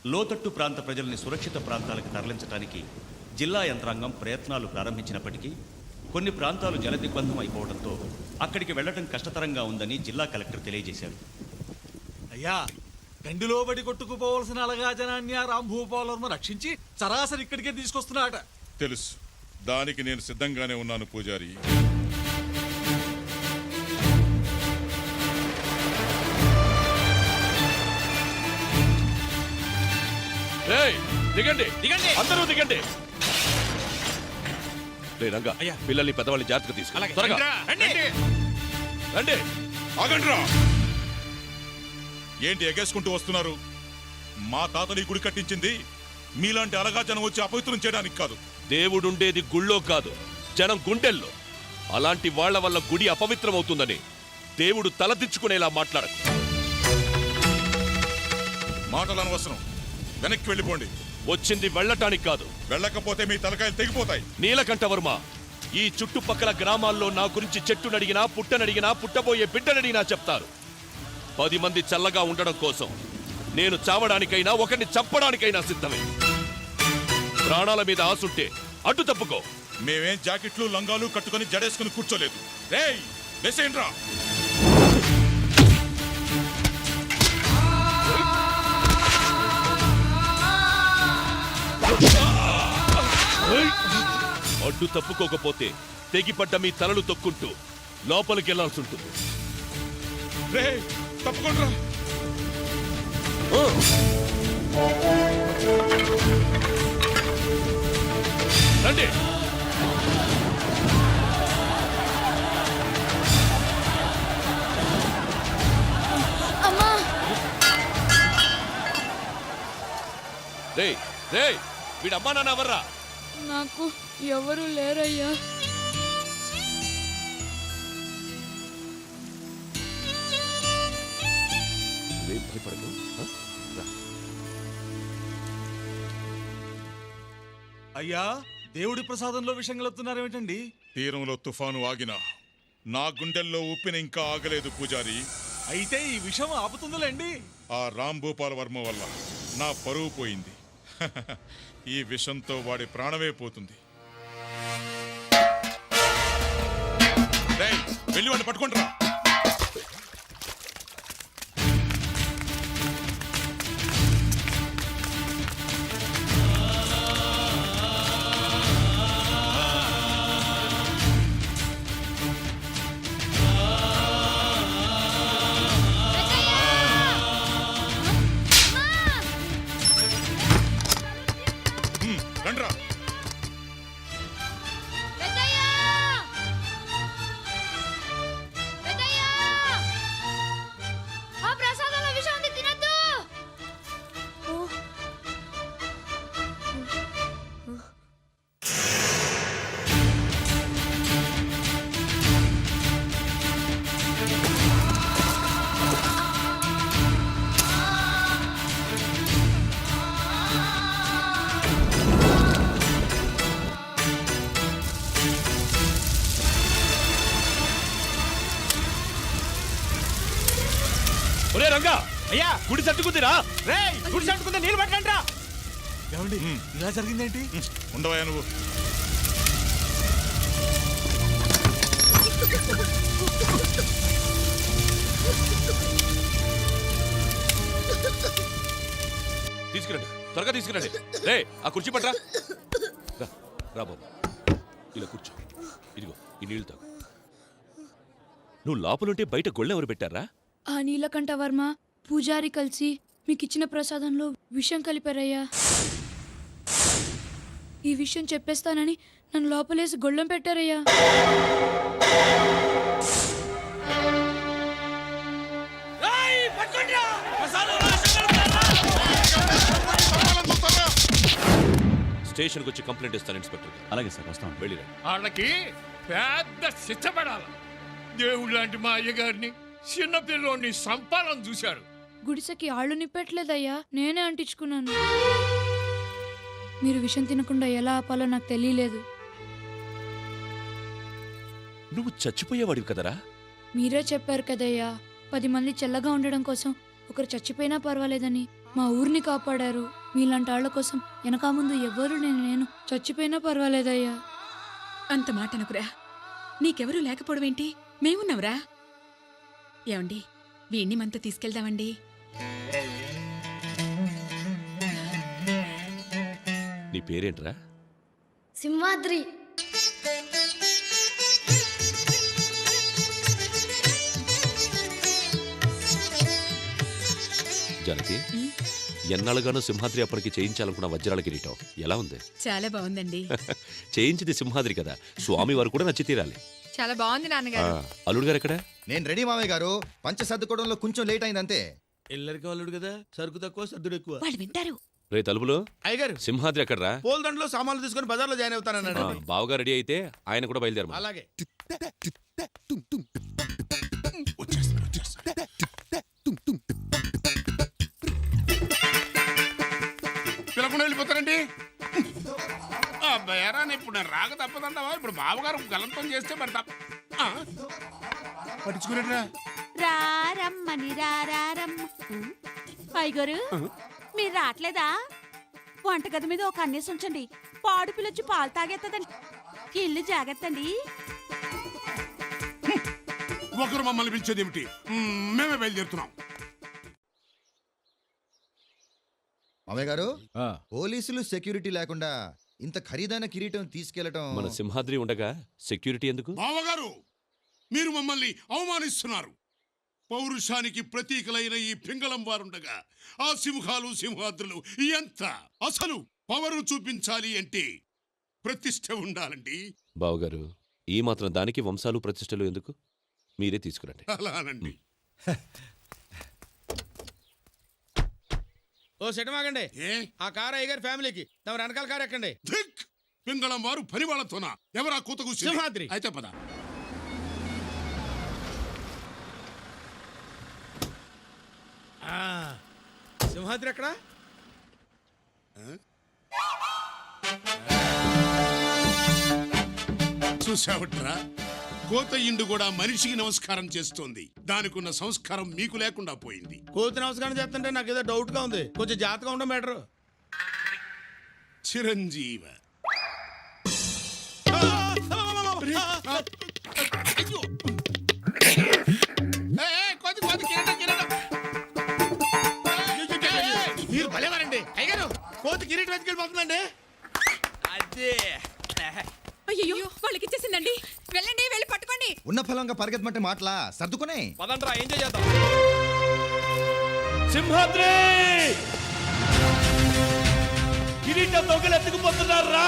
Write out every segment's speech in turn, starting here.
లోతట్టు ప్రాంత ప్రజల్ని సురక్షిత ప్రాంతాలకు తరలించడానికి జిల్లా యంత్రాంగం ప్రయత్నాలు ప్రారంభించినప్పటికీ కొన్ని ప్రాంతాలు జలదిగ్బంధం అయిపోవడంతో అక్కడికి వెళ్లడం కష్టతరంగా ఉందని జిల్లా కలెక్టర్ తెలియజేశారు. అయ్యా, గండిలో బడి కొట్టుకుపోవలసిన అలగా జనాన్ని ఆ రాంభూపాలవర్మ రక్షించి సరాసరి ఇక్కడికే తీసుకొస్తున్నాడట. తెలుసు, దానికి నేను సిద్ధంగానే ఉన్నాను పూజారి. దిగండి దిగండి, అందరూ దిగండి. రంగా, పిల్లల్ని పెద్దవాళ్ళని జాగ్రత్తగా తీసుకు త్వరగా రండి. ఆగండ్రా, ఏంటి ఎగేసుకుంటూ వస్తున్నారు? మా తాతని గుడి కట్టించింది మీలాంటి అలగా జనం వచ్చి అపవిత్రం చేయడానికి కాదు. దేవుడుండేది గుళ్ళో కాదు, జనం గుండెల్లో. అలాంటి వాళ్ల వల్ల గుడి అపవిత్రమవుతుందని దేవుడు తలదించుకునేలా మాట్లాడకు. మాటలు అనవసరం, వెనక్కి వెళ్ళిపోండి. వచ్చింది వెళ్ళటానికి కాదు, వెళ్ళకపోతే మీ తలకాయలు తెగిపోతాయి. నీలకంఠవర్మ, ఈ చుట్టుపక్కల గ్రామాల్లో నా గురించి చెట్టునడిగినా పుట్టనడిగినా పుట్టబోయే బిడ్డనడిగినా చెప్తారు. 10 మంది చల్లగా ఉండడం కోసం నేను చావడానికైనా ఒకరిని చంపడానికైనా సిద్ధమే. ప్రాణాల మీద ఆసుంటే అడ్డు తప్పుకో. మేమేం జాకెట్లు లంగాలు కట్టుకుని జడేసుకుని కూర్చోలేదు. రేయ్, వేసేయండ్రా. అడ్డు తప్పుకోకపోతే తెగిపడ్డ మీ తలలు తొక్కుంటూ లోపలికి వెళ్లాల్సి ఉంటుంది. రేయ్, తప్పకుండా రండి. రేయ్ రేయ్, వీడమ్మా నాన్న ఎవర్రా? నాకు ఎవరు లేరయ్యా. భయపడకు. అయ్యా, దేవుడి ప్రసాదంలో విషయం కలుపుతున్నారేమిటండి? తీరంలో తుఫాను ఆగినా నా గుండెల్లో ఉప్పిన ఇంకా ఆగలేదు పూజారి. అయితే ఈ విషయం ఆపుతుందిలేండి. ఆ రాంభూపాల వర్మ వల్ల నా పరువు పోయింది. ఈ విషంతో వాడి ప్రాణమే పోతుంది. వెళ్ళి వాడిని పట్టుకుంటారా. రండ్రా. ఒరే రంగా, అయ్యా గుడి సట్టుకుందిరా. రేయ్, గుడి సట్టుకుంది, నీళ్ళు పట్టండి. ఏమండి, ఇలా జరిగిందేంటి? ఉండవయ్యా నువ్వు. తీసుకురండి, త్వరగా తీసుకురండి. రే, ఆ కుర్చీ పట్రా. రా బాబు, ఇలా కూర్చో. ఇదిగో ఈ నీళ్లు తాగు. నువ్వు లోపలుంటే బయట గొళ్ళెవరు పెట్టారా? ఆ నీలకంఠవర్మ పూజారి కలిసి మీకిచ్చిన ప్రసాదంలో విషం కలిపారయ్యా. ఈ విషయం చెప్పేస్తానని నన్ను లోపలేసి గొళ్ళెం పెట్టారయ్యా. స్టేషన్కి వచ్చి కంప్లైంట్ ఇస్తాను ఇన్స్పెక్టర్. అలాగే సార్, వస్తాం. వెళ్ళిరా. వాళ్ళకి పెద్ద శిక్ష పడాలి. దేవుడు లాంటి మా అయ్యగారిని చిన్నపిల్లోని సంపాలని చూశారు. గుడిసెకి ఆళ్ళు నిప్పట్లేదయ్యా, నేనే అంటించుకున్నాను. మీరు విషం తినకుండా ఎలా ఆపాలో నాకు తెలియలేదు. నువ్వు చచ్చిపోయేవాడివి కదరా. మీరే చెప్పారు కదయ్యా, 10 మంది చల్లగా ఉండడం కోసం ఒకరు చచ్చిపోయినా పర్వాలేదని. మా ఊరిని కాపాడారు. మీలాంటి వాళ్ళ కోసం వెనక ముందు ఎవ్వరు నేను చచ్చిపోయినా పర్వాలేదయ్యా. అంత మాట అనుకురా. నీకెవరూ లేకపోవడమేంటి? మేమున్నావురా. ఏమండి, వీణ్ణి మనతో తీసుకెళ్దామండి. నీ పేరేంట్రా? సింహాద్రి. జానకి, ఎన్నాళ్ళుగానో సింహాద్రి అప్పటికి చేయించాలనుకున్న వజ్రాల కిరీటం ఎలా ఉంది? చాలా బాగుందండి. చేయించింది సింహాద్రి కదా, స్వామి వారు కూడా నచ్చి తీరాలి. చాలా బాగుంది నాన్నగారు. అల్లుడు గారు ఎక్కడ? నేను రెడీ మామయ్య గారు. పంచ సర్దుకోవడంలో కొంచెం లేట్ అయింది అంతే. ఎల్లరికి వాళ్ళుడు కదా, సరుకు తక్కువ సర్దుడు ఎక్కువ. వాళ్ళు వింటారు. రే తలుపులు, అయ్యగారు సింహాద్రి ఎక్కడరా? పోల్దండలో సామాన్లు తీసుకొని బజార్లో జాయిన్ అవుతానన్నాడు. బావగా రెడీ అయితే ఆయన కూడా బయలుదేరమా. అలాగే. పిలకుండా వెళ్ళిపోతారండి. అబ్బాయారా, ఇప్పుడు నేను రాక తప్పదంటావా? ఇప్పుడు బావగారు గలంతం చేస్తే మరి పట్టించుకునేట్రా. రారమ్మని రారమ్మ. పైగారు మీరు రావట్లేదా? వంటగది మీద ఒక అన్నేసి ఉంచండి. పాడు పిల్లొచ్చి పాలు తాగేస్తుందండి. ఇల్లు జాగ్రత్త అండి. ఒకరు మమ్మల్ని పిలిచేది ఏమిటి? మేమే బయలుదేరుతున్నాం. మామయ్య గారు, పోలీసులు సెక్యూరిటీ లేకుండా ఇంత ఖరీదైన కిరీటం తీసుకెళ్లటం. మన సింహాద్రి ఉండగా సెక్యూరిటీ ఎందుకు? బావగారు, మీరు మమ్మల్ని అవమానిస్తున్నారు. పౌరుషానికి ప్రతీకలైన ఈ పింగళం వారుండగా ఆ సింహాలు సింహాద్రులు ఎంత అసలు పవరు చూపించాలి అంటే ప్రతిష్ఠ ఉండాలండి. బావగారు, ఈ మాత్రం దానికి వంశాలు ప్రతిష్టలు ఎందుకు? మీరే తీసుకురండి. అలానండి. ఓ సెటమాగండి. ఆ కారు అయ్యగారి ఫ్యామిలీకి, తమ వెనకాల కారు ఎక్కండి. ధిక్! పింగళం వారు పని వాళ్ళతోనా? ఎవరా కూతకు? సింహాద్రి. అయితే పద. సింహాద్రి ఎక్కడ? చూసావట్రా, కోత ఇండు కూడా మనిషికి నమస్కారం చేస్తోంది. దానికున్న సంస్కారం మీకు లేకుండా పోయింది. కోతి నమస్కారం చేస్తుంటే నాకు ఏదో డౌట్ గా ఉంది. కొంచెం జాగ్రత్తగా ఉండడం బెటరు. చిరంజీవ. మీరు భలేవారండి అయ్యారు. కోతి కిరీటం వెతికెళ్ళిపోతుందండి. అదే అయ్యో, వాళ్ళకి ఇచ్చేసిందండి. వెళ్ళండి, వెళ్ళి పట్టుకోండి. ఉన్న ఫలంగా పరిగెత్తమంటే మాటలా? సర్దుకునే పదండ్రా, ఎంజాయ్ చేద్దాం. సింహాద్రి కిరీటం దొంగలు ఎత్తుకుపోతున్నారా?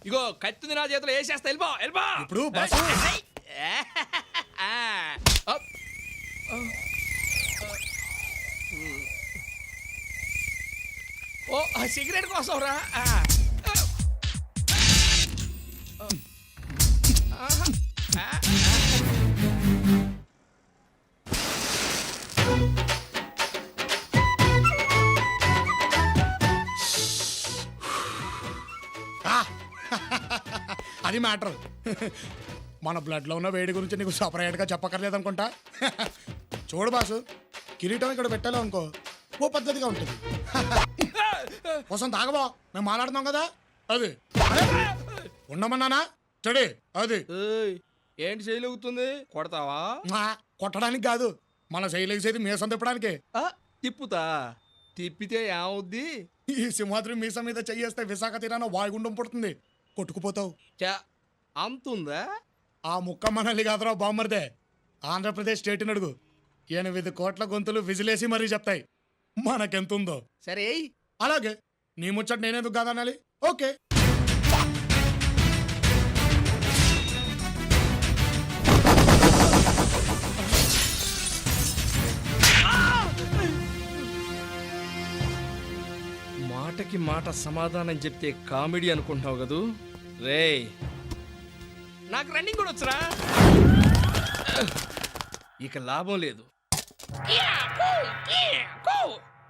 ఇగో కత్తుంది నా చేతిలో వేసేస్తా. వెళ్ళిపో, వెళ్ళిపో. ఇప్పుడు ఓ సిగరెట్ కోసం రా. అది మ్యాటర్. మన బ్లడ్ లో ఉన్న వేడి గురించి నీకు సపరేట్ గా చెప్పక్కర్లేదు అనుకుంటా. చూడు బాసు, కిరీటం ఇక్కడ పెట్టాలి అనుకో, ఓ పద్ధతిగా ఉంటుంది. కోసం తాగబో, మేము మాట్లాడుతున్నాం కదా. అది ఉండమన్నానా? చెడి అది ఏంటి చేయలుగుతుంది? కొడతావా? కొట్టడానికి కాదు, మన శైలేసేది మీసం తిప్పడానికి. తిప్పుతా. తిప్పితే ఏమవుద్ది? ఈ సింహాద్రి మీసం మీద చెయ్యేస్తే విశాఖ తీరాన వాయుగుండం పుడుతుంది, కొట్టుకుపోతావు. అంతుందా? ఆ ముక్క మనల్ని కాదురా బామ్మర్దే, ఆంధ్రప్రదేశ్ స్టేట్ అడుగు. 8 కోట్ల గొంతులు విజిలేసి మరీ చెప్తాయి మనకెంతుందో. సరే అలాగే నీ ముచ్చట నేనేందుకు కాదనాలి? ఓకే. మాటకి మాట సమాధానం చెప్తే కామెడీ అనుకుంటున్నావు కదూ రేయ్ నాకు రన్నింగ్ కూడా వచ్చరా ఇక లాభం లేదు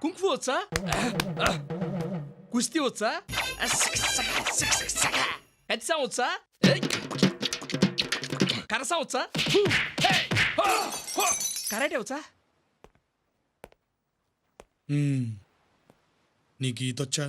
కుంఫు వచ్చా కుస్తీ వచ్చా హెచ్సా వచ్చా కరసా వచ్చా కరాటే వచ్చా నీకు ఈతొచ్చా?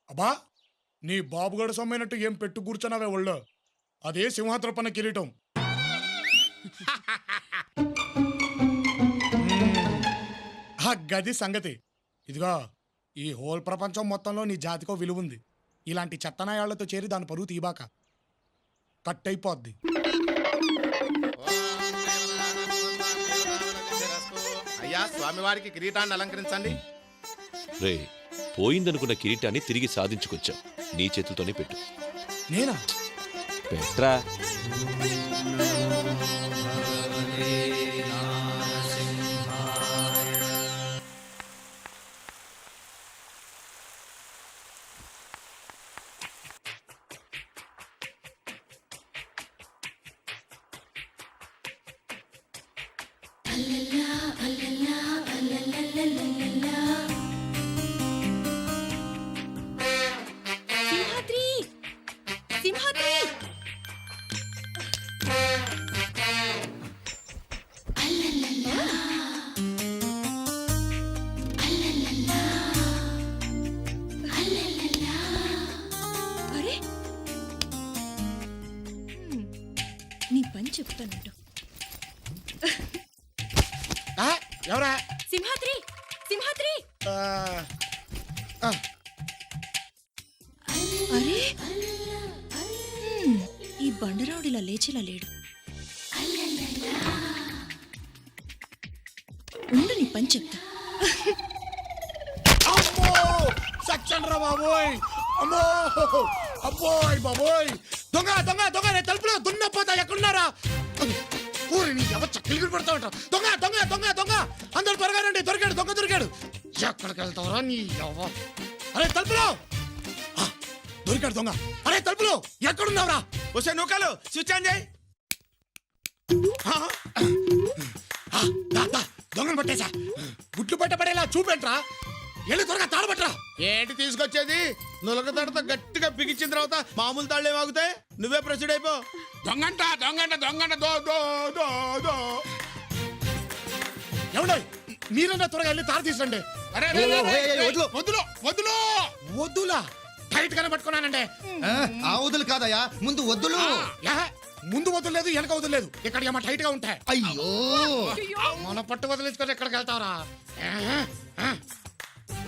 అబ్బా నీ బాబుగడ సొమ్మైనట్టు ఏం పెట్టు కూర్చున్నావే ఒళ్ళో? అదే సింహాద్రపన్న కిరీటం. ఆ గది సంగతి. ఇదిగో ఈ హోల్ ప్రపంచం మొత్తంలో నీ జాతికో విలువ ఉంది. ఇలాంటి చెత్తనాయాళ్లతో చేరి దాని పరువు తీబాక, కట్ అయిపోద్ది. అయ్యా స్వామివారికి కిరీటాన్ని అలంకరించండి. రే పోయిందనుకున్న కిరీటాన్ని తిరిగి సాధించుకొచ్చాం. నీ చేతులతోనే పెట్టు. నేనా? పెట్రా. సింహాద్రి సింహాద్రి అరే నీ పని చెప్తానంటు. ఎవరా? సింహాద్రి సింహాద్రి అరే ఈ బండరావుడిలా లేచేలా లేడు. ఉండు నీ పని చెప్తా. అమ్మో సచ్చండ్రా బాబోయ్! అమ్మో అబ్బోయ్ బాబోయ్! దొంగ దొంగ దొంగ! నేను తలుపులో దున్నపోతా, ఎక్కడున్నారా? ఊరి నీ ఎవ చక్కిలు పడతా ఉంటా. దొంగ దొంగ దొంగ దొంగ! అందరు త్వరగా రండి, దొరికాడు, దొంగ దొరికాడు. ఎక్కడికి వెళ్తావరా నీ ఎవ? అరే తలుపులో దొరికాడు దొంగ. అరే తలుపులో ఎక్కడున్నావురా? వస్తే నూకలు స్విచ్ ఆన్ చేయి. దొంగను పట్టేశా. గుట్లు పట్టబడేలా చూపెంట్రా. వెళ్ళి త్వరగా తాడబట్టరా. ఏంటి తీసుకొచ్చేది? నులక తడత గట్టిగా బిగించిన తర్వాత మామూలు తాళ్లే వాగుతాయి. నువ్వే ప్రొసీడ్ అయిపో. దొంగంట దొంగంట దొంగంట దో దో దో దో. ఎవడో మీరన్నా త్వరగా వెళ్ళి తాడు తీసురండి. అరే వద్దులో వద్దులో వద్దులా టైట్ గానే పట్టుకున్నానండి. ఆ వదులు కాదయ్యా, ముందు వద్దులు. ముందు వదలలేదు, వెనక వదలలేదు. ఇక్కడ ఏమో టైట్ గా ఉంటాయి. అయ్యో మన పట్టు వదిలేసుకొని ఎక్కడికి వెళ్తావరా?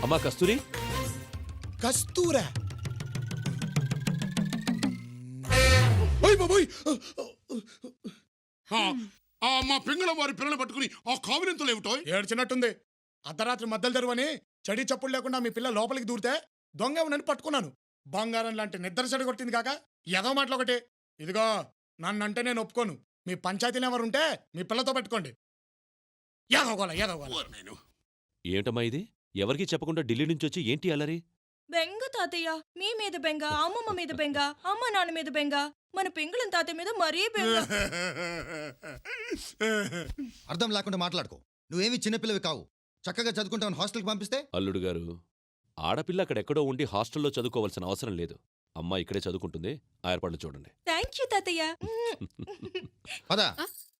అమ్మా కస్తూరి. కస్తూరా? ఓయ్ బాబోయ్! మా పింగళ వారి పిల్లలు పట్టుకుని ఆ కావినంతలు ఏమిటో ఏడ్చినట్టుంది. అర్ధరాత్రి మద్దలు తెరువని చడి చప్పుడు లేకుండా మీ పిల్ల లోపలికి దూరితే దొంగ ఏమనని పట్టుకున్నాను. బంగారం లాంటి నిద్ర చెడు కొట్టింది కాక ఏదో మాటలు ఒకటి. ఇదిగో నన్నంటే నేను ఒప్పుకోను. మీ పంచాయతీలు ఎవరుంటే మీ పిల్లతో పెట్టుకోండి. ఏదోగోలా ఏదోగోలా. ఏంటమ్మా ఇది? ఎవరికీ చెప్పకుండా ఢిల్లీ నుంచి వచ్చి ఏంటి అల్లరి? బెంగ తాతయ్య, మీ మీద బెంగ, అమ్మమ్మ మీద బెంగ, అమ్మ నాన్న మీద బెంగ, మన పెంగుళం తాతయ్య మీద మరీ బెంగ. అర్థం లేకుండా మాట్లాడుకో. నువ్వేమి చిన్నపిల్లవి కావు. చక్కగా చదువుకుంటామని హాస్టల్కి పంపిస్తే అల్లుడు గారు, ఆడపిల్ల అక్కడెక్కడో ఉండి హాస్టల్లో చదువుకోవాల్సిన అవసరం లేదు. అమ్మ ఇక్కడే చదువుకుంటుంది. ఆ ఏర్పాట్లు చూడండి. థ్యాంక్ యూ తాతయ్య. పద